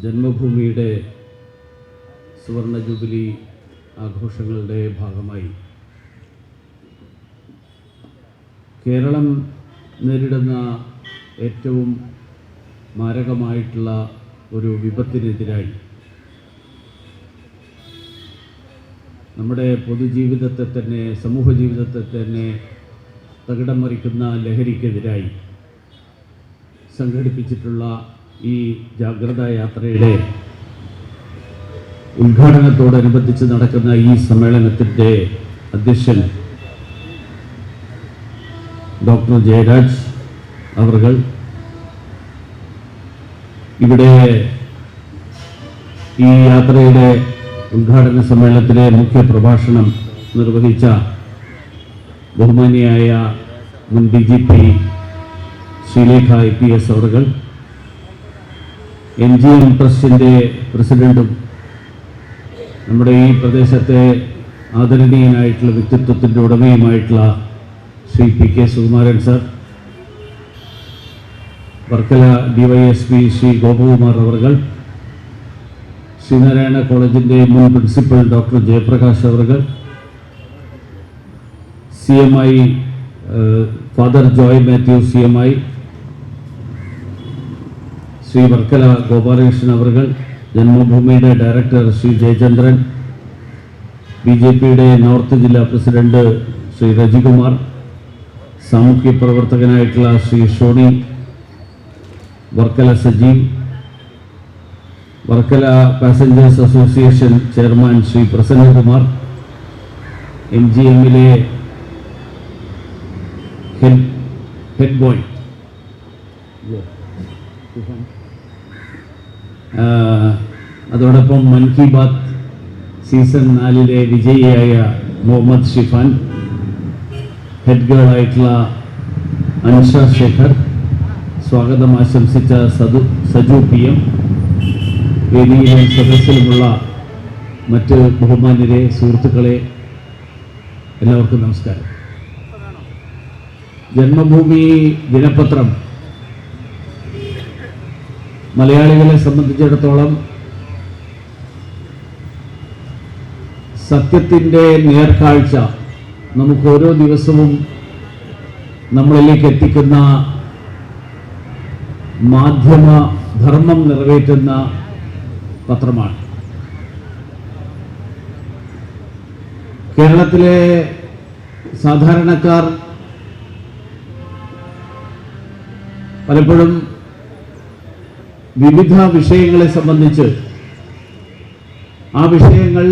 ജന്മഭൂമിയുടെ സുവർണ ജൂബിലി ആഘോഷങ്ങളുടെ ഭാഗമായി കേരളം നേരിടുന്ന ഏറ്റവും മാരകമായിട്ടുള്ള ഒരു വിപത്തിനെതിരായി നമ്മുടെ പൊതുജീവിതത്തെ തന്നെ സമൂഹ ജീവിതത്തെ തന്നെ തകിടം മറിക്കുന്ന ലഹരിക്കെതിരായി സംഘടിപ്പിച്ചിട്ടുള്ള ഈ ജാഗ്രതാ യാത്രയുടെ ഉദ്ഘാടനത്തോടനുബന്ധിച്ച് നടക്കുന്ന ഈ സമ്മേളനത്തിൻ്റെ അധ്യക്ഷൻ ഡോക്ടർ ജയരാജ് അവർകൾ, ഇവിടെ ഈ യാത്രയുടെ ഉദ്ഘാടന സമ്മേളനത്തിലെ മുഖ്യ പ്രഭാഷണം നിർവഹിച്ച ബഹുമാനിയായ മുൻ DGP ശ്രീലേഖ IPS അവർകൾ, MGM ട്രസ്റ്റിൻ്റെ പ്രസിഡന്റും നമ്മുടെ ഈ പ്രദേശത്തെ ആദരണീയനായിട്ടുള്ള വ്യക്തിത്വത്തിൻ്റെ ഉടമയുമായിട്ടുള്ള Shri PK Sukumaran sir, Varkala DYSP Shri Gopakumar അവർകൾ, ശ്രീനാരായണ കോളേജിൻ്റെ മുൻ പ്രിൻസിപ്പൽ ഡോക്ടർ ജയപ്രകാശ് അവർകൾ, CMI father Joy Mathew CMI, Shri Varkala Gopalakrishnan അവർകൾ, ജന്മഭൂമിയുടെ ഡയറക്ടർ ശ്രീ ജയചന്ദ്രൻ, BJPയുടെ നോർത്ത് ജില്ലാ പ്രസിഡന്റ് ശ്രീ രജികുമാർ, സാമൂഹ്യ പ്രവർത്തകനായിട്ടുള്ള Shri Shoni, Varkala Sajeev, Varkala passengers association chairman Shri Prasannakumar, MGMലെ ഹെഡ് ബോയ്, അതോടൊപ്പം മൻ കി ബാത്ത് സീസൺ 4 വിജയിയായ മുഹമ്മദ് ഷിഫാൻ, ഹെഡ് ഗേളായിട്ടുള്ള അൻഷ ശേഖർ, സ്വാഗതം ആശംസിച്ച സജു PM, വേദിയിലും സദസ്സിലുമുള്ള മറ്റ് ബഹുമാന്യരെ, സുഹൃത്തുക്കളെ, എല്ലാവർക്കും നമസ്കാരം. ജന്മഭൂമി ദിനപത്രം മലയാളികളെ സംബന്ധിച്ചിടത്തോളം സത്യത്തിൻ്റെ നേർക്കാഴ്ച നമുക്ക് ഓരോ ദിവസവും നമ്മളിലേക്ക് എത്തിക്കുന്ന മാധ്യമ ധർമ്മം നിറവേറ്റുന്ന പത്രമാണ്. കേരളത്തിലെ സാധാരണക്കാർ പലപ്പോഴും വിവിധ വിഷയങ്ങളെ സംബന്ധിച്ച് ആ വിഷയങ്ങൾ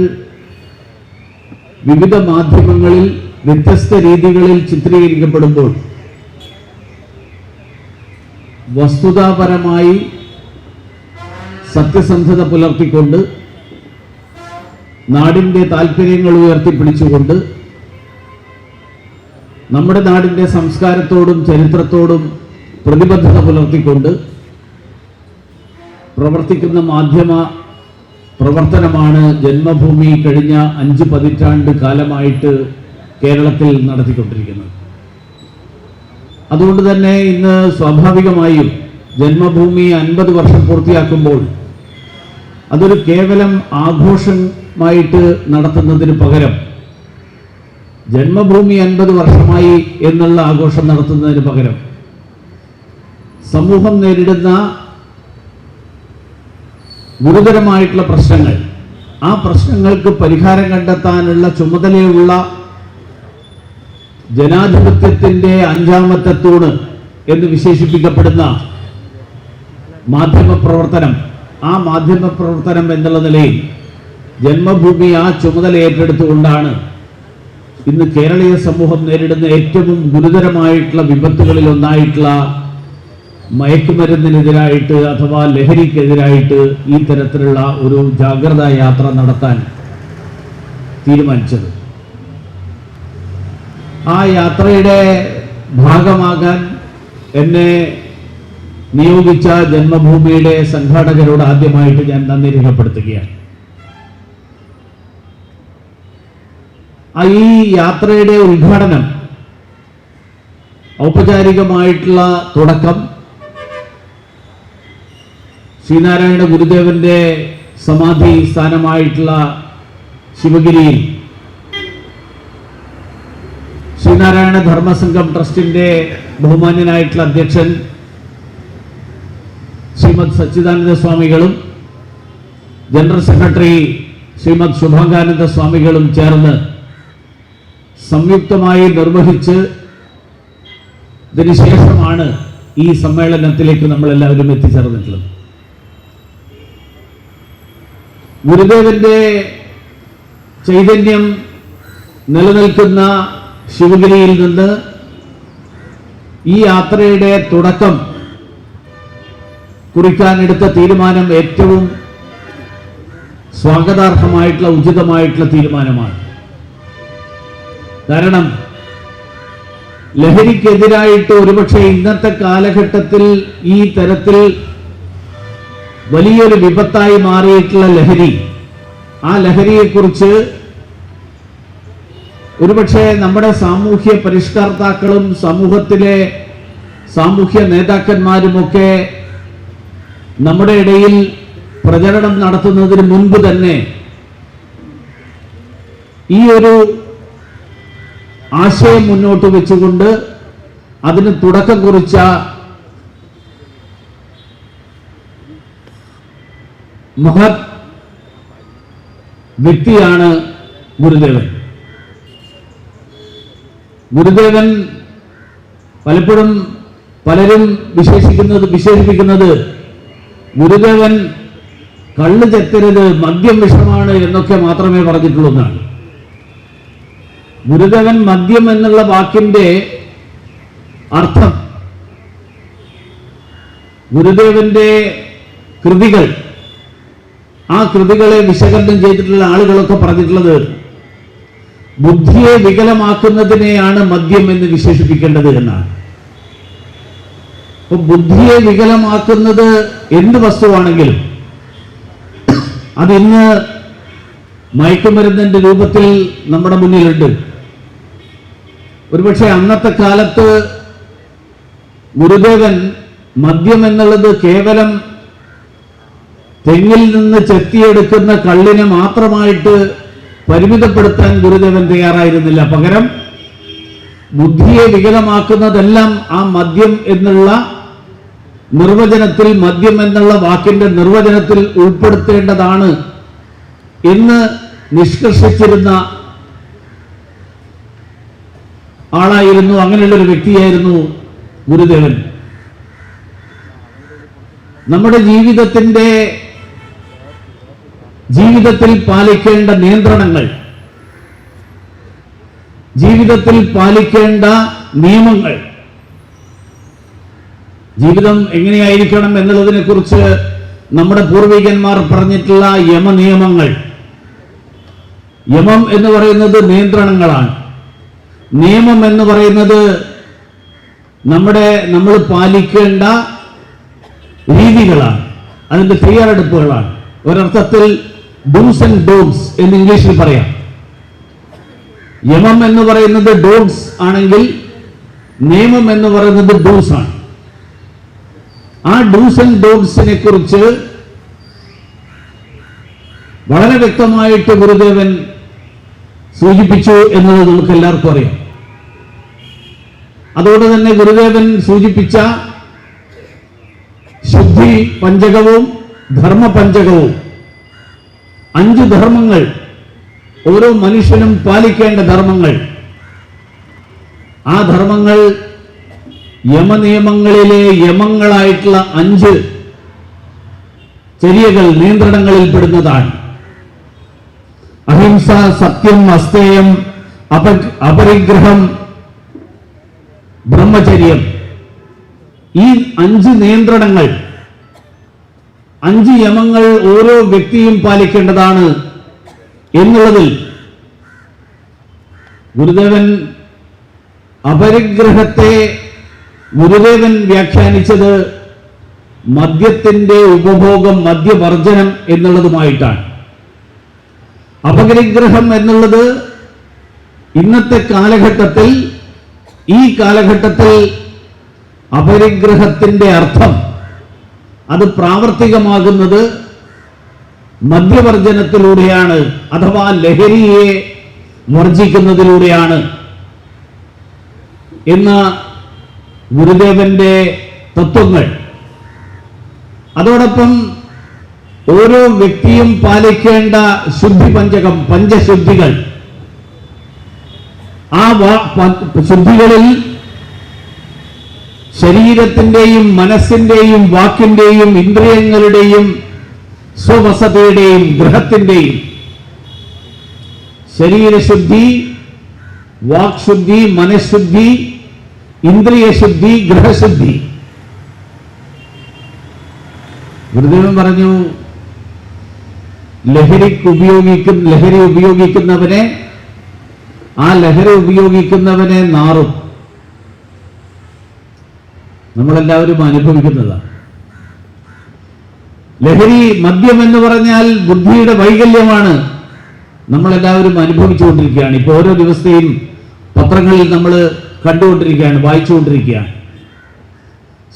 വിവിധ മാധ്യമങ്ങളിൽ വ്യത്യസ്ത രീതികളിൽ ചിത്രീകരിക്കപ്പെടുമ്പോൾ വസ്തുതാപരമായി സത്യസന്ധത പുലർത്തിക്കൊണ്ട് നാടിൻ്റെ താല്പര്യങ്ങൾ ഉയർത്തിപ്പിടിച്ചുകൊണ്ട് നമ്മുടെ നാടിൻ്റെ സംസ്കാരത്തോടും ചരിത്രത്തോടും പ്രതിബദ്ധത പുലർത്തിക്കൊണ്ട് പ്രവർത്തിക്കുന്ന മാധ്യമ പ്രവർത്തനമാണ് ജന്മഭൂമി കഴിഞ്ഞ 5 പതിറ്റാണ്ട് കാലമായിട്ട് കേരളത്തിൽ നടത്തിക്കൊണ്ടിരിക്കുന്നത്. അതുകൊണ്ട് തന്നെ ഇന്ന് സ്വാഭാവികമായും ജന്മഭൂമി 50 വർഷം പൂർത്തിയാക്കുമ്പോൾ അതൊരു കേവലം ആഘോഷമായിട്ട് നടത്തുന്നതിന് പകരം ജന്മഭൂമി 50 വർഷമായി എന്നുള്ള ആഘോഷം നടത്തുന്നതിന് പകരം സമൂഹം നേരിടുന്ന ഗുരുതരമായിട്ടുള്ള പ്രശ്നങ്ങൾ, ആ പ്രശ്നങ്ങൾക്ക് പരിഹാരം കണ്ടെത്താനുള്ള ചുമതലയുള്ള ജനാധിപത്യത്തിൻ്റെ 5ാമത്തെ തൂണ് എന്ന് വിശേഷിപ്പിക്കപ്പെടുന്ന മാധ്യമപ്രവർത്തനം, ആ മാധ്യമപ്രവർത്തനം എന്നുള്ള നിലയിൽ ജന്മഭൂമി ആ ചുമതല ഏറ്റെടുത്തുകൊണ്ടാണ് ഇന്ന് കേരളീയ സമൂഹം നേരിടുന്ന ഏറ്റവും ഗുരുതരമായിട്ടുള്ള വിപത്തുകളിൽ ഒന്നായിട്ടുള്ള മയക്കുമരുന്നിനെതിരായിട്ട് അഥവാ ലഹരിക്കെതിരായിട്ട് ഈ തരത്തിലുള്ള ഒരു ജാഗ്രതാ യാത്ര നടത്താൻ തീരുമാനിച്ചത്. ആ യാത്രയുടെ ഭാഗമാകാൻ എന്നെ നിയോഗിച്ച ജന്മഭൂമിയുടെ സംഘാടകരോട് ആദ്യമായിട്ട് ഞാൻ നന്ദി രേഖപ്പെടുത്തുകയാണ്. ഈ യാത്രയുടെ ഉദ്ഘാടനം, ഔപചാരികമായിട്ടുള്ള തുടക്കം ശ്രീനാരായണ ഗുരുദേവന്റെ സമാധി സ്ഥാനമായിട്ടുള്ള ശിവഗിരിയിൽ ശ്രീനാരായണ ധർമ്മസംഘം ട്രസ്റ്റിന്റെ ബഹുമാന്യനായിട്ടുള്ള അധ്യക്ഷൻ ശ്രീമദ് സച്ചിദാനന്ദ സ്വാമികളും ജനറൽ സെക്രട്ടറി ശ്രീമദ് ശുഭാംഗാനന്ദ സ്വാമികളും ചേർന്ന് സംയുക്തമായി നിർവഹിച്ച് ഇതിനുശേഷമാണ് ഈ സമ്മേളനത്തിലേക്ക് നമ്മളെല്ലാവരും എത്തിച്ചേർന്നിട്ടുള്ളത്. ഗുരുദേവന്റെ ചൈതന്യം നിലനിൽക്കുന്ന ശിവഗിരിയിൽ നിന്ന് ഈ യാത്രയുടെ തുടക്കം കുറിക്കാനെടുത്ത തീരുമാനം ഏറ്റവും സ്വാഗതാർഹമായിട്ടുള്ള ഉചിതമായിട്ടുള്ള തീരുമാനമാണ്. കാരണം ലഹരിക്കെതിരായിട്ട് ഒരുപക്ഷെ ഇന്നത്തെ കാലഘട്ടത്തിൽ ഈ തരത്തിൽ വലിയൊരു വിപത്തായി മാറിയിട്ടുള്ള ലഹരി, ആ ലഹരിയെക്കുറിച്ച് ഒരുപക്ഷെ നമ്മുടെ സാമൂഹ്യ പരിഷ്കർത്താക്കളും സമൂഹത്തിലെ സാമൂഹ്യ നേതാക്കന്മാരുമൊക്കെ നമ്മുടെ ഇടയിൽ പ്രചരണം നടത്തുന്നതിന് മുൻപ് തന്നെ ഈ ഒരു ആശയം മുന്നോട്ട് വെച്ചുകൊണ്ട് അതിന് തുടക്കം കുറിച്ച മഹത് വ്യക്തിയാണ് ഗുരുദേവൻ. ഗുരുദേവൻ പലപ്പോഴും പലരും വിശേഷിപ്പിക്കുന്നത് ഗുരുദേവൻ കള്ള് ചെത്തരുത്, മദ്യം വിഷമാണ് എന്നൊക്കെ മാത്രമേ പറഞ്ഞിട്ടുള്ളൂ എന്നാണ്. ഗുരുദേവൻ മദ്യം എന്നുള്ള വാക്കിന്റെ അർത്ഥം, ഗുരുദേവന്റെ കൃതികൾ, ആ കൃതികളെ വിശകലനം ചെയ്തിട്ടുള്ള ആളുകളൊക്കെ പറഞ്ഞിട്ടുള്ളത് ബുദ്ധിയെ വികലമാക്കുന്നതിനെയാണ് മദ്യം എന്ന് വിശേഷിപ്പിക്കേണ്ടത് എന്നാണ്. അപ്പൊ ബുദ്ധിയെ വികലമാക്കുന്നത് എന്ത് വസ്തുവാണെങ്കിലും അതിന്ന് മയക്കുമരുന്നിന്റെ രൂപത്തിൽ നമ്മുടെ മുന്നിലുണ്ട്. ഒരുപക്ഷെ അന്നത്തെ കാലത്ത് ഗുരുദേവൻ മദ്യം എന്നുള്ളത് കേവലം തെങ്ങിൽ നിന്ന് ചെത്തിയെടുക്കുന്ന കള്ളിനെ മാത്രമായിട്ട് പരിമിതപ്പെടുത്താൻ ഗുരുദേവൻ തയ്യാറായിരുന്നില്ല. പകരം ബുദ്ധിയെ വികലമാക്കുന്നതെല്ലാം ആ മദ്യം എന്നുള്ള നിർവചനത്തിൽ, മദ്യം എന്നുള്ള വാക്കിന്റെ നിർവചനത്തിൽ ഉൾപ്പെടുത്തേണ്ടതാണ് എന്ന് നിഷ്കർഷിച്ചിരുന്ന ആളായിരുന്നു, അങ്ങനെയുള്ളൊരു വ്യക്തിയായിരുന്നു ഗുരുദേവൻ. നമ്മുടെ ജീവിതത്തിൽ പാലിക്കേണ്ട നിയന്ത്രണങ്ങൾ, ജീവിതത്തിൽ പാലിക്കേണ്ട നിയമങ്ങൾ, ജീവിതം എങ്ങനെയായിരിക്കണം എന്നുള്ളതിനെ കുറിച്ച് നമ്മുടെ പൂർവികന്മാർ പറഞ്ഞിട്ടുള്ള യമനിയമങ്ങൾ. യമം എന്ന് പറയുന്നത് നിയന്ത്രണങ്ങളാണ്. നിയമം എന്ന് പറയുന്നത് നമ്മൾ പാലിക്കേണ്ട രീതികളാണ്, അതിന്റെ തയ്യാറെടുപ്പുകളാണ്. ഒരർത്ഥത്തിൽ ഡൂസ് ആൻഡ് ഡോൺസ് എന്ന് ഇംഗ്ലീഷിൽ പറയാം. യമം എന്ന് പറയുന്നത് ഡോൺസ് ആണെങ്കിൽ നിയമം എന്ന് പറയുന്നത് ഡൂസ് ആണ്. ആ ഡൂസ് ആൻഡ് ഡോൺസിനെ കുറിച്ച് വളരെ വ്യക്തമായിട്ട് ഗുരുദേവൻ സൂചിപ്പിച്ചു എന്നത് നമുക്ക് എല്ലാവർക്കും അറിയാം. അതുകൊണ്ട് തന്നെ ഗുരുദേവൻ സൂചിപ്പിച്ച ശുദ്ധി പഞ്ചകവും ധർമ്മപഞ്ചകവും, 5 ധർമ്മങ്ങൾ, ഓരോ മനുഷ്യനും പാലിക്കേണ്ട ധർമ്മങ്ങൾ, ആ ധർമ്മങ്ങൾ യമനിയമങ്ങളിലെ യമങ്ങളായിട്ടുള്ള 5 ചര്യകൾ, നിയന്ത്രണങ്ങളിൽ പെടുന്നതാണ്. അഹിംസ, സത്യം, അസ്തേയം, അപരിഗ്രഹം, ബ്രഹ്മചര്യം. ഈ 5 നിയന്ത്രണങ്ങൾ, 5 യമങ്ങൾ ഓരോ വ്യക്തിയും പാലിക്കേണ്ടതാണ് എന്നുള്ളതിൽ ഗുരുദേവൻ അപരിഗ്രഹത്തെ ഗുരുദേവൻ വ്യാഖ്യാനിച്ചത് മദ്യത്തിന്റെ ഉപഭോഗം, മദ്യവർജനം എന്നുള്ളതുമായിട്ടാണ്. അപരിഗ്രഹം എന്നുള്ളത് ഇന്നത്തെ കാലഘട്ടത്തിൽ, ഈ കാലഘട്ടത്തിൽ അപരിഗ്രഹത്തിന്റെ അർത്ഥം അത് പ്രാവർത്തികമാകുന്നത് മദ്യവർജനത്തിലൂടെയാണ്, അഥവാ ലഹരിയെ വർജിക്കുന്നതിലൂടെയാണ് എന്ന ഗുരുദേവന്റെ തത്വങ്ങൾ, അതോടൊപ്പം ഓരോ വ്യക്തിയും പാലിക്കേണ്ട ശുദ്ധി പഞ്ചകം, പഞ്ചശുദ്ധികൾ, ആ ശുദ്ധികളിൽ ശരീരത്തിന്റെയും മനസ്സിന്റെയും വാക്കിന്റെയും ഇന്ദ്രിയങ്ങളുടെയും സ്വവസതയുടെയും ഗൃഹത്തിന്റെയും ശരീരശുദ്ധി, വാക്ശുദ്ധി, മനഃശുദ്ധി, ഇന്ദ്രിയശുദ്ധി, ഗൃഹശുദ്ധി. ഗുരുദേവൻ പറഞ്ഞു, ലഹരി ഉപയോഗിക്കുന്നവനെ, ആ ലഹരി ഉപയോഗിക്കുന്നവനെ നാറും. നമ്മളെല്ലാവരും അനുഭവിക്കുന്നതാണ്. ലഹരി, മദ്യം എന്ന് പറഞ്ഞാൽ ബുദ്ധിയുടെ വൈകല്യമാണ്. നമ്മളെല്ലാവരും അനുഭവിച്ചുകൊണ്ടിരിക്കുകയാണ്. ഇപ്പോൾ ഓരോ ദിവസത്തെയും പത്രങ്ങളിൽ നമ്മൾ കണ്ടുകൊണ്ടിരിക്കുകയാണ്, വായിച്ചുകൊണ്ടിരിക്കുകയാണ്.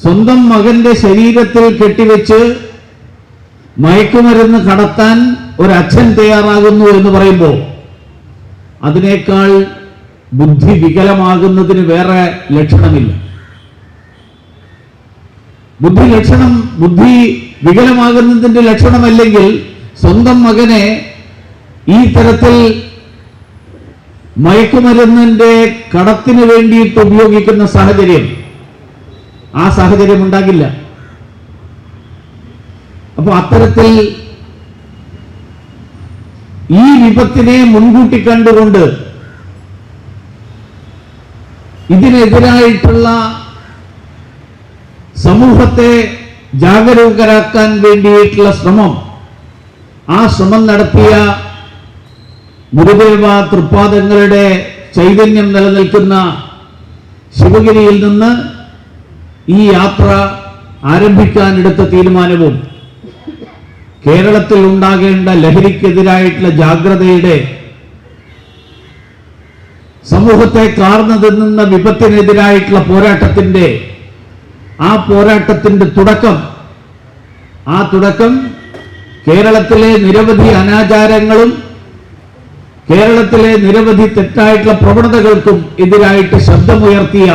സ്വന്തം മകന്റെ ശരീരത്തിൽ കെട്ടിവെച്ച് മയക്കുമരുന്ന് കടത്താൻ ഒരച്ഛൻ തയ്യാറാകുന്നു എന്ന് പറയുമ്പോൾ അതിനേക്കാൾ ബുദ്ധി വികലമാകുന്നതിന് വേറെ ലക്ഷണമില്ല. ബുദ്ധി വികലമാകുന്നതിന്റെ ലക്ഷണമല്ലെങ്കിൽ സ്വന്തം മകനെ ഈ തരത്തിൽ മയക്കുമരുന്നിന്റെ കടത്തിന് വേണ്ടിയിട്ട് ഉപയോഗിക്കുന്ന സാഹചര്യം, ആ സാഹചര്യം ഉണ്ടാകില്ല. അപ്പൊ അത്തരത്തിൽ ഈ വിപത്തിനെ മുൻകൂട്ടി കണ്ടുകൊണ്ട് ഇതിനെതിരായിട്ടുള്ള സമൂഹത്തെ ജാഗരൂകരാക്കാൻ വേണ്ടിയിട്ടുള്ള ശ്രമം, ആ ശ്രമം നടത്തിയ ഗുരുദേവ തൃപ്പാദങ്ങളുടെ ചൈതന്യം നിലനിൽക്കുന്ന ശിവഗിരിയിൽ നിന്ന് ഈ യാത്ര ആരംഭിക്കാനെടുത്ത തീരുമാനവും കേരളത്തിൽ ഉണ്ടാകേണ്ട ലഹരിക്കെതിരായിട്ടുള്ള ജാഗ്രതയുടെ, സമൂഹത്തെ കാർന്നു തിന്നുന്ന വിപത്തിനെതിരായിട്ടുള്ള പോരാട്ടത്തിന്റെ, ആ പോരാട്ടത്തിന്റെ തുടക്കം, ആ തുടക്കം കേരളത്തിലെ നിരവധി അനാചാരങ്ങളും കേരളത്തിലെ നിരവധി തെറ്റായിട്ടുള്ള പ്രവണതകൾക്കും എതിരായിട്ട് ശബ്ദമുയർത്തിയ,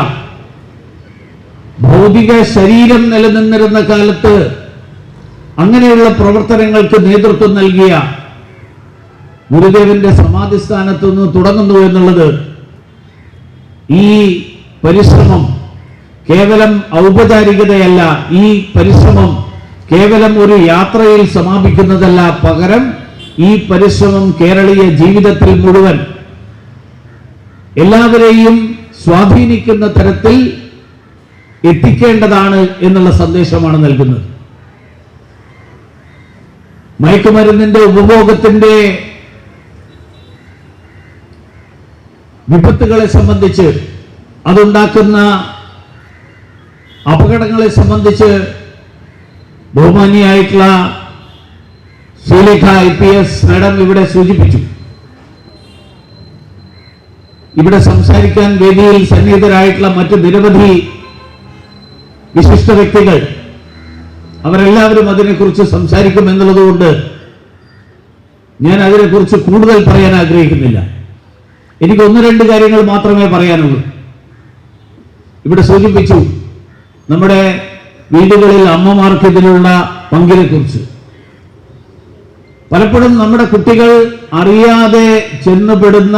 ഭൗതിക ശരീരം നിലനിന്നിരുന്ന കാലത്ത് അങ്ങനെയുള്ള പ്രവർത്തനങ്ങൾക്ക് നേതൃത്വം നൽകിയ ഗുരുദേവന്റെ സമാധിസ്ഥാനത്ത് നിന്ന് തുടങ്ങുന്നു എന്നുള്ളത്, ഈ പരിശ്രമം കേവലം ഔപചാരികതയല്ല, ഈ പരിശ്രമം കേവലം ഒരു യാത്രയിൽ സമാപിക്കുന്നതല്ല, പകരം ഈ പരിശ്രമം കേരളീയ ജീവിതത്തിൽ മുഴുവൻ എല്ലാവരെയും സ്വാധീനിക്കുന്ന തരത്തിൽ എത്തിക്കേണ്ടതാണ് എന്നുള്ള സന്ദേശമാണ് നൽകുന്നത്. മയക്കുമരുന്നിന്റെ ഉപഭോഗത്തിന്റെ വിപത്തുകളെ സംബന്ധിച്ച്, അതുണ്ടാക്കുന്ന അപകടങ്ങളെ സംബന്ധിച്ച് ബഹുമാനിയായിട്ടുള്ള ശ്രീലേഖ IPS മാഡം ഇവിടെ സൂചിപ്പിച്ചു. ഇവിടെ സംസാരിക്കാൻ വേദിയിൽ സന്നിഹിതരായിട്ടുള്ള മറ്റ് നിരവധി വിശിഷ്ട വ്യക്തികൾ, അവരെല്ലാവരും അതിനെക്കുറിച്ച് സംസാരിക്കും എന്നുള്ളതുകൊണ്ട് ഞാൻ അതിനെക്കുറിച്ച് കൂടുതൽ പറയാൻ ആഗ്രഹിക്കുന്നില്ല. എനിക്ക് ഒന്ന് രണ്ട് കാര്യങ്ങൾ മാത്രമേ പറയാനുള്ളൂ. ഇവിടെ സൂചിപ്പിച്ചു നമ്മുടെ വീടുകളിൽ അമ്മമാർക്ക് ഇതിനുള്ള പങ്കിനെ കുറിച്ച്. പലപ്പോഴും നമ്മുടെ കുട്ടികൾ അറിയാതെ ചെന്നുപെടുന്ന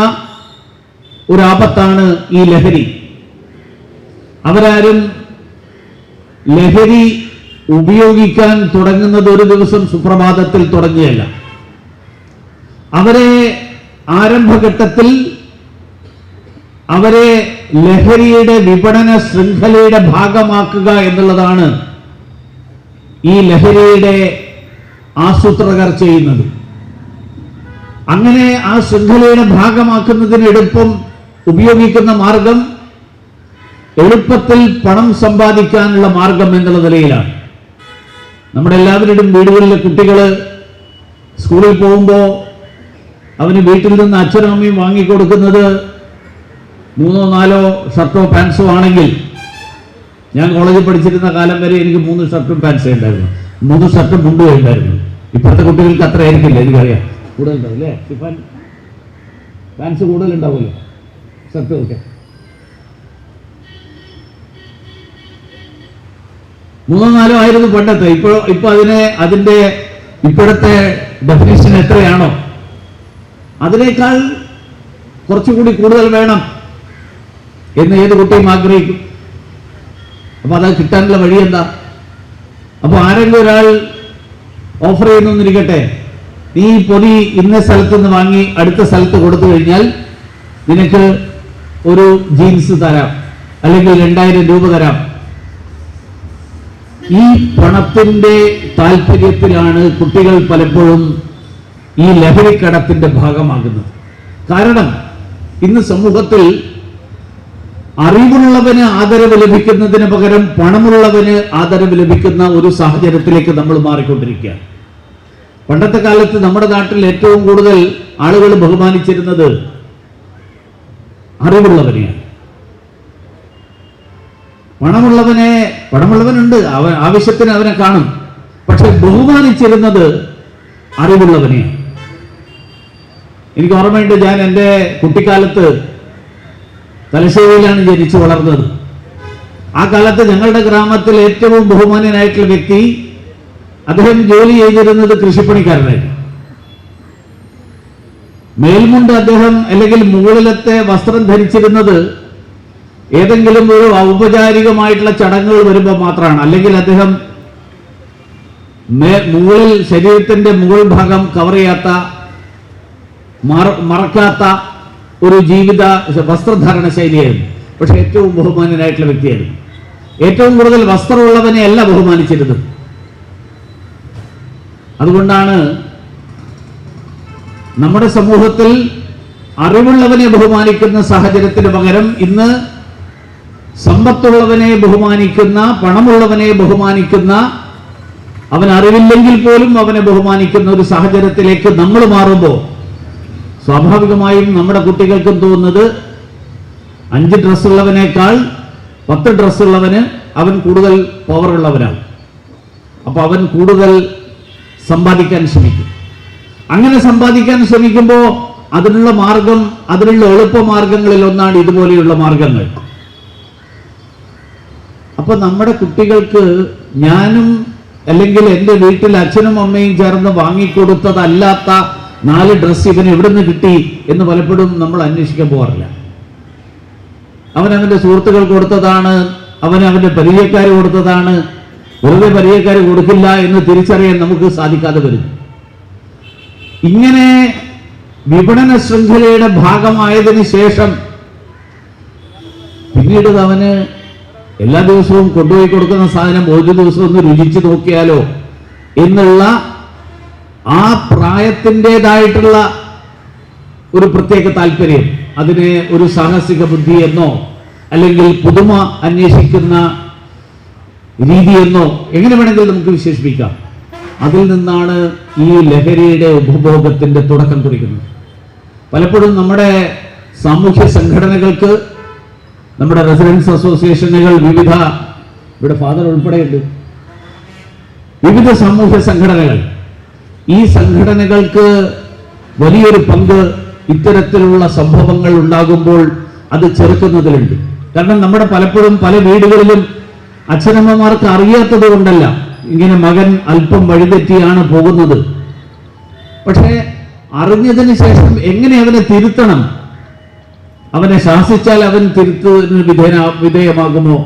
ഒരു ആപത്താണ് ഈ ലഹരി. അവരാരും ലഹരി ഉപയോഗിക്കാൻ തുടങ്ങുന്നത് ഒരു ദിവസം സുപ്രഭാതത്തിൽ തുടങ്ങിയല്ല. അവരെ ആരംഭഘട്ടത്തിൽ അവരെ ലഹരിയുടെ വിപണന ശൃംഖലയുടെ ഭാഗമാക്കുക എന്നുള്ളതാണ് ഈ ലഹരിയുടെ ആസൂത്രകർ ചെയ്യുന്നത്. അങ്ങനെ ആ ശൃംഖലയുടെ ഭാഗമാക്കുന്നതിന് ഉപയോഗിക്കുന്ന മാർഗം എളുപ്പത്തിൽ പണം സമ്പാദിക്കാനുള്ള മാർഗം എന്നുള്ള നിലയിലാണ്. നമ്മുടെ എല്ലാവരുടെയും വീടുകളിലെ കുട്ടികൾ സ്കൂളിൽ പോകുമ്പോൾ അവന് വീട്ടിൽ നിന്ന് അച്ഛനും അമ്മയും വാങ്ങിക്കൊടുക്കുന്നത് 3 or 4 ഷർട്ടോ പാൻസോ ആണെങ്കിൽ, ഞാൻ കോളേജിൽ പഠിച്ചിരുന്ന കാലം വരെ എനിക്ക് 3 ഷർട്ടും പാൻസേ ഉണ്ടായിരുന്നു. 3 ഷർട്ടും മുണ്ടും ഉണ്ടായിരുന്നു. ഇപ്പോഴത്തെ കുട്ടികൾക്ക് അത്ര ആയിരിക്കില്ല, എനിക്കറിയാം. കൂടുതലുണ്ടാവും അല്ലേ ടിഫാൻ? ഫാൻസ് കൂടുതലുണ്ടാവുമല്ലോ ഷർട്ട് ഒക്കെ. 3-4 ആയിരുന്നു പണ്ടത്തെ. ഇപ്പൊ അതിന്റെ ഇപ്പോഴത്തെ ഡെഫിനിഷൻ എത്രയാണോ അതിനേക്കാൾ കുറച്ചുകൂടി കൂടുതൽ വേണം എന്ന് ഏത് കുട്ടിയും ആഗ്രഹിക്കും. അപ്പൊ അത് കിട്ടാനുള്ള വഴി എന്താ? അപ്പൊ ആരെങ്കിലും ഒരാൾ ഓഫർ ചെയ്യുന്നിരിക്കട്ടെ, നീ പൊതി ഇന്ന സ്ഥലത്ത് നിന്ന് വാങ്ങി അടുത്ത സ്ഥലത്ത് കൊടുത്തു കഴിഞ്ഞാൽ നിനക്ക് ഒരു ജീൻസ് തരാം, അല്ലെങ്കിൽ 2000 രൂപ തരാം. ഈ പണത്തിന്റെ താല്പര്യത്തിലാണ് കുട്ടികൾ പലപ്പോഴും ഈ ലഹരിക്കടത്തിന്റെ ഭാഗമാകുന്നത്. കാരണം ഇന്ന് സമൂഹത്തിൽ അറിവുള്ളവന് ആദരവ് ലഭിക്കുന്നതിന് പകരം പണമുള്ളവന് ആദരവ് ലഭിക്കുന്ന ഒരു സാഹചര്യത്തിലേക്ക് നമ്മൾ മാറിക്കൊണ്ടിരിക്കുകയാണ്. പണ്ടത്തെ കാലത്ത് നമ്മുടെ നാട്ടിൽ ഏറ്റവും കൂടുതൽ ആളുകൾ ബഹുമാനിച്ചിരുന്നത് അറിവുള്ളവനെയാണ്. പണമുള്ളവനുണ്ട്, അവൻ ആവശ്യത്തിന് അവനെ കാണും, പക്ഷെ ബഹുമാനിച്ചിരുന്നത് അറിവുള്ളവനെയാണ്. എനിക്ക് ഓർമ്മയുണ്ട്, ഞാൻ എൻ്റെ കുട്ടിക്കാലത്ത് തലശ്ശേരിയിലാണ് ജനിച്ചു വളർന്നത്. ആ കാലത്ത് ഞങ്ങളുടെ ഗ്രാമത്തിൽ ഏറ്റവും ബഹുമാന്യനായിട്ടുള്ള വ്യക്തി, അദ്ദേഹം ജോലി ചെയ്തിരുന്നത് കൃഷിപ്പണിക്കാരനായിരുന്നു. മേൽമുണ്ട് അദ്ദേഹം അല്ലെങ്കിൽ മുകളിലത്തെ വസ്ത്രം ധരിച്ചിരുന്നത് ഏതെങ്കിലും ഒരു ഔപചാരികമായിട്ടുള്ള ചടങ്ങുകൾ വരുമ്പോൾ മാത്രമാണ്. അല്ലെങ്കിൽ അദ്ദേഹം മുകളിൽ ശരീരത്തിന്റെ മുകൾ ഭാഗം കവർ ചെയ്യാത്ത, മറക്കാത്ത ഒരു ജീവിത വസ്ത്രധാരണ ശൈലിയായിരുന്നു. പക്ഷെ ഏറ്റവും ബഹുമാന്യനായിട്ടുള്ള വ്യക്തിയായിരുന്നു. ഏറ്റവും കൂടുതൽ വസ്ത്രമുള്ളവനെ അല്ല ബഹുമാനിച്ചിരുന്നത്. അതുകൊണ്ടാണ് നമ്മുടെ സമൂഹത്തിൽ അറിവുള്ളവനെ ബഹുമാനിക്കുന്ന സാഹചര്യത്തിന് പകരം ഇന്ന് സമ്പത്തുള്ളവനെ ബഹുമാനിക്കുന്ന, പണമുള്ളവനെ ബഹുമാനിക്കുന്ന, അവൻ അറിവില്ലെങ്കിൽ പോലും അവനെ ബഹുമാനിക്കുന്ന ഒരു സാഹചര്യത്തിലേക്ക് നമ്മൾ മാറുമ്പോൾ സ്വാഭാവികമായും നമ്മുടെ കുട്ടികൾക്കും തോന്നുന്നത് 5 ഡ്രസ്സുള്ളവനേക്കാൾ 10 ഡ്രസ്സുള്ളവന് അവൻ കൂടുതൽ പവറുള്ളവനാണ്. അപ്പൊ അവൻ കൂടുതൽ സമ്പാദിക്കാൻ ശ്രമിക്കും. അങ്ങനെ സമ്പാദിക്കാൻ ശ്രമിക്കുമ്പോൾ അതിനുള്ള മാർഗം, അതിനുള്ള എളുപ്പമാർഗങ്ങളിൽ ഒന്നാണ് ഇതുപോലെയുള്ള മാർഗങ്ങൾ. അപ്പൊ നമ്മുടെ കുട്ടികൾക്ക് ഞാനും അല്ലെങ്കിൽ എൻ്റെ വീട്ടിൽ അച്ഛനും അമ്മയും ചേർന്ന് വാങ്ങിക്കൊടുത്തതല്ലാത്ത 4 ഡ്രസ്സ് ഇവന് എവിടുന്ന് കിട്ടി എന്ന് പലപ്പോഴും നമ്മൾ അന്വേഷിക്കാൻ പോകാറില്ല. അവനവന്റെ സുഹൃത്തുക്കൾ കൊടുത്തതാണ്, അവനവന്റെ പരിചയക്കാർ കൊടുത്തതാണ്. വെറുതെ പരിചയക്കാർ കൊടുക്കില്ല എന്ന് തിരിച്ചറിയാൻ നമുക്ക് സാധിക്കാതെ വരുന്നു. ഇങ്ങനെ വിപണന ശൃംഖലയുടെ ഭാഗമായതിനു ശേഷം പിന്നീട് അവന് എല്ലാ ദിവസവും കൊണ്ടുപോയി കൊടുക്കുന്ന സാധനം ഒരു ദിവസം ഒന്ന് രുചിച്ചു നോക്കിയാലോ എന്നുള്ള ആ പ്രായത്തിൻ്റെതായിട്ടുള്ള ഒരു പ്രത്യേക താല്പര്യം, അതിനെ ഒരു സാഹസിക ബുദ്ധി എന്നോ അല്ലെങ്കിൽ പുതുമ അന്വേഷിക്കുന്ന രീതി എന്നോ എങ്ങനെ വേണമെങ്കിലും നമുക്ക് വിശേഷിപ്പിക്കാം. അതിൽ നിന്നാണ് ഈ ലഹരിയുടെ ഉപഭോഗത്തിന്റെ തുടക്കം കുറിക്കുന്നത്. പലപ്പോഴും നമ്മുടെ സാമൂഹ്യ സംഘടനകൾക്ക്, നമ്മുടെ റെസിഡൻസ് അസോസിയേഷനുകൾ, വിവിധ, ഇവിടെ ഫാദർ ഉൾപ്പെടെയുണ്ട്, വിവിധ സാമൂഹ്യ സംഘടനകൾ, ഈ സംഘടനകൾക്ക് വലിയൊരു പങ്ക് ഇത്തരത്തിലുള്ള സംഭവങ്ങൾ ഉണ്ടാകുമ്പോൾ അത് ചെറുക്കുന്നതിലുണ്ട്. കാരണം നമ്മുടെ പലപ്പോഴും പല വീടുകളിലും അച്ഛനമ്മമാർക്ക് അറിയാത്തത് കൊണ്ടല്ല, ഇങ്ങനെ മകൻ അല്പം വഴിതെറ്റിയാണ് പോകുന്നത്, പക്ഷേ അറിഞ്ഞതിന് ശേഷം എങ്ങനെ അവനെ തിരുത്തണം, അവനെ ശാസിച്ചാൽ അവൻ തിരുത്തലിന് വിധേയമാകുമോ,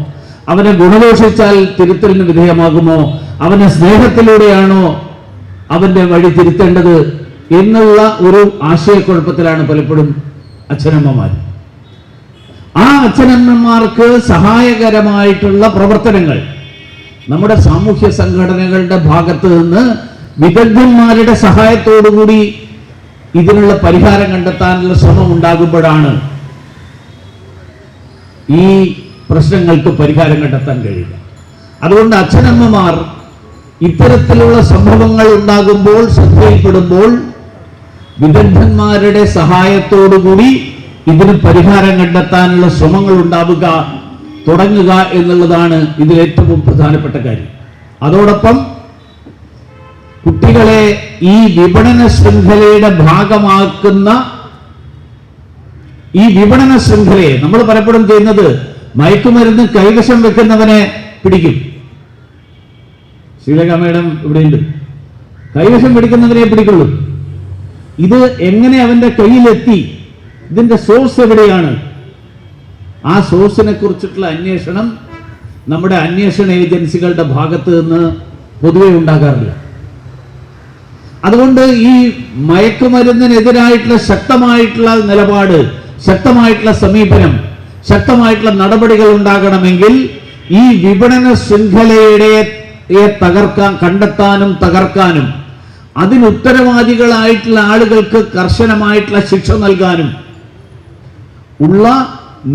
അവനെ ഗുണദോഷിച്ചാൽ തിരുത്തലിന് വിധേയമാകുമോ, അവനെ സ്നേഹത്തിലൂടെയാണോ അവന്റെ വഴി തിരുത്തേണ്ടത് എന്നുള്ള ഒരു ആശയക്കുഴപ്പത്തിലാണ് പലപ്പോഴും അച്ഛനമ്മമാർ. ആ അച്ഛനമ്മമാർക്ക് സഹായകരമായിട്ടുള്ള പ്രവർത്തനങ്ങൾ നമ്മുടെ സാമൂഹ്യ സംഘടനകളുടെ ഭാഗത്ത് നിന്ന് വിദഗ്ധന്മാരുടെ സഹായത്തോടുകൂടി ഇതിനുള്ള പരിഹാരം കണ്ടെത്താനുള്ള ശ്രമം ഉണ്ടാകുമ്പോഴാണ് ഈ പ്രശ്നങ്ങൾക്ക് പരിഹാരം കണ്ടെത്താൻ കഴിയുക. അതുകൊണ്ട് അച്ഛനമ്മമാർ ഇത്തരത്തിലുള്ള സംഭവങ്ങൾ ഉണ്ടാകുമ്പോൾ, ശ്രദ്ധയിൽപ്പെടുമ്പോൾ വിദഗ്ധന്മാരുടെ സഹായത്തോടുകൂടി ഇതിന് പരിഹാരം കണ്ടെത്താനുള്ള ശ്രമങ്ങൾ ഉണ്ടാവുക, തുടങ്ങുക എന്നുള്ളതാണ് ഇതിൽ ഏറ്റവും പ്രധാനപ്പെട്ട കാര്യം. അതോടൊപ്പം കുട്ടികളെ ഈ വിപണന ശൃംഖലയുടെ ഭാഗമാക്കുന്ന ഈ വിപണന ശൃംഖലയെ നമ്മൾ പലപ്പോഴും ചെയ്യുന്നത് മയക്കുമരുന്ന് കൈവശം വെക്കുന്നവനെ പിടിക്കും. ശ്രീലേഖ മേഡം ഇവിടെയുണ്ട്. കൈവശം പിടിക്കുന്നവനെ പിടിക്കുള്ളൂ. ഇത് എങ്ങനെ അവന്റെ കയ്യിലെത്തി, ഇതിന്റെ സോഴ്സ് എവിടെയാണ്, ആ സോഴ്സിനെ കുറിച്ചിട്ടുള്ള അന്വേഷണം നമ്മുടെ അന്വേഷണ ഏജൻസികളുടെ ഭാഗത്ത് നിന്ന് പൊതുവെ ഉണ്ടാകാറില്ല. അതുകൊണ്ട് ഈ മയക്കുമരുന്നിനെതിരായിട്ടുള്ള ശക്തമായിട്ടുള്ള നിലപാട്, ശക്തമായിട്ടുള്ള സമീപനം, ശക്തമായിട്ടുള്ള നടപടികൾ ഉണ്ടാകണമെങ്കിൽ ഈ വിപണന ശൃംഖലയുടെ കണ്ടെത്താനും തകർക്കാനും അതിനുത്തരവാദികളായിട്ടുള്ള ആളുകൾക്ക് കർശനമായിട്ടുള്ള ശിക്ഷ നൽകാനും ഉള്ള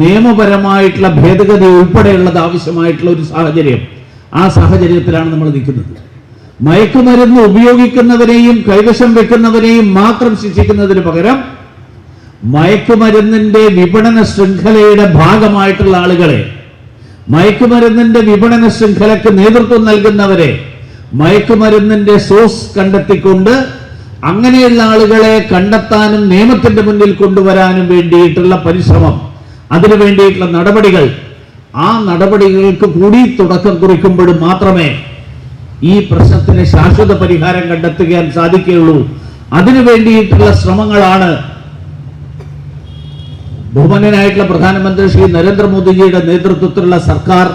നിയമപരമായിട്ടുള്ള ഭേദഗതി ഉൾപ്പെടെയുള്ളത് ആവശ്യമായിട്ടുള്ള ഒരു സാഹചര്യം, ആ സാഹചര്യത്തിലാണ് നമ്മൾ നിൽക്കുന്നത്. മയക്കുമരുന്ന് ഉപയോഗിക്കുന്നവരെയും കൈവശം വെക്കുന്നവരെയും മാത്രം ശിക്ഷിക്കുന്നതിന് പകരം മയക്കുമരുന്നിന്റെ വിപണന ശൃംഖലയുടെ ഭാഗമായിട്ടുള്ള ആളുകളെ, മയക്കുമരുന്നിന്റെ വിപണന ശൃംഖലയ്ക്ക് നേതൃത്വം നൽകുന്നവരെ, മയക്കുമരുന്നിന്റെ സോഴ്സ് കണ്ടെത്തിക്കൊണ്ട് അങ്ങനെയുള്ള ആളുകളെ കണ്ടെത്താനും നിയമത്തിന്റെ മുന്നിൽ കൊണ്ടുവരാനും വേണ്ടിയിട്ടുള്ള പരിശ്രമം, അതിനു വേണ്ടിയിട്ടുള്ള നടപടികൾ, ആ നടപടികൾക്ക് കൂടി തുടക്കം കുറിക്കുമ്പോൾ മാത്രമേ ഈ പ്രശ്നത്തിന് ശാശ്വത പരിഹാരം കണ്ടെത്തുവാൻ സാധിക്കുകയുള്ളൂ. അതിനു വേണ്ടിയിട്ടുള്ള ശ്രമങ്ങളാണ് ബഹുമാന്യനായിട്ടുള്ള പ്രധാനമന്ത്രി ശ്രീ നരേന്ദ്രമോദിജിയുടെ നേതൃത്വത്തിലുള്ള സർക്കാർ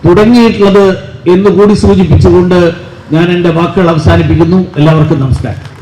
തുടങ്ങിയിട്ടുള്ളത് എന്നുകൂടി സൂചിപ്പിച്ചുകൊണ്ട് ഞാൻ എൻ്റെ വാക്കുകൾ അവസാനിപ്പിക്കുന്നു. എല്ലാവർക്കും നമസ്കാരം.